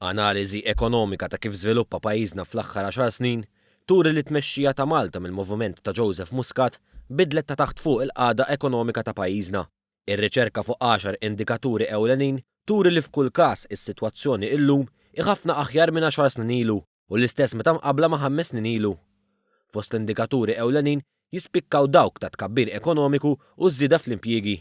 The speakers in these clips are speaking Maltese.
Analiżi ekonomika ta' kif żviluppa pajjiżna fl-aħħar 10 snin turi li tmexxija ta' Malta mill-moviment ta' Joseph Muscat bidlet ta' taħt fuq il-qagħda ekonomika ta' pajjiżna. Ir-riċerka fuq 10 indikaturi ewlenin turi li f'kull każ is-sitwazzjoni llum ħafna aħjar minn 10 snin ilu u l-istess meta mqabbla ma' 5 snin ilu. Fost indikaturi ewlenin jispikkaw dawk ta' tkabbir ekonomiku u żieda fl-impjiegi.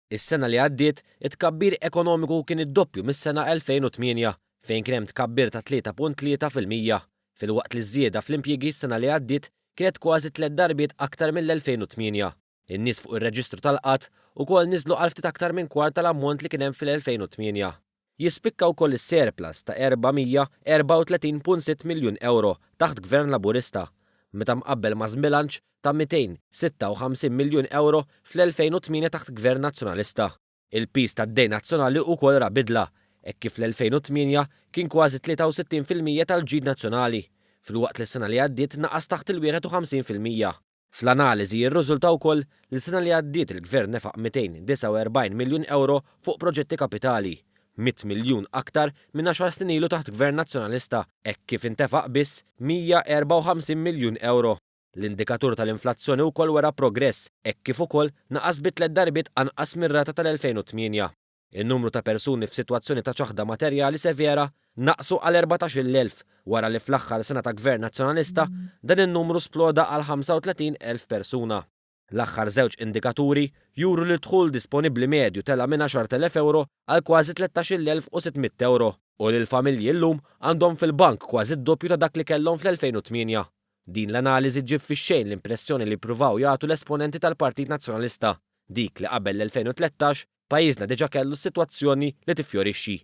Is-sena li għaddiet it-tkabbir ekonomiku kien id-doppju mis-sena 2008 fejn kien hemm tkabbir ta' 3.3%, filwaqt li żieda fl-impjiegi s-sena li għaddiet kienet kważi 3 darbiet aktar mill-2008. In-nies fuq ir-reġistru tal-qatt ukoll niżlu għal ftit aktar minn kwart tal-ammont li kien hemm fil-2008. Jispikka wkoll is-surplus ta' 434.6 miljun euro taħt Gvern Laburista, meta mqabbel ma' żbilanċ ta' 256 miljun euro fl-2008 taħt Gvern Nazzjonalista. Il-pis tad-dejn nazzjonali wkoll ra bidla, hekk kif fl-2008 kien kważi 63% tal-ġid nazzjonali, filwaqt li s-sena li għaddiet naqas taħt il-51%. Fl-analiżi jirriżulta wkoll li s-sena li għaddiet il-Gvern nefaq 249 miljun euro fuq proġetti kapitali, 100 miljun aktar minn 10 snin ilu taħt Gvern Nazzjonalista, hekk kif intefaq biss 154 miljun euro. L-indikatur tal-inflazzjoni wkoll wara progress, hekk kif ukoll naqas bi 3 darbiet anqas mir-rata tal-2008. In-numru ta' persuni f'sitwazzjoni ta' ċaħda materjali severa naqsu għal 14,000 wara li fl-aħħar sena ta' Gvern Nazzjonalista dan in-numru sploda għal 35,000 persuna. L-aħħar żewġ indikaturi juru li dħul disponibbli medju tela minn 10,000 euro għal kważi 13,600 euro u li l-familji llum għandhom fil-bank kważi d-doppju ta' dak li kellhom fl-2008. Din l-analiżi ġib fix-xejn l-impressjoni li ppruvaw jagħtu l-esponenti tal-Partit Nazzjonalista, dik li qabel l-2013 pajjiżna diġà kellu s-sitwazzjoni li tifjorixxi.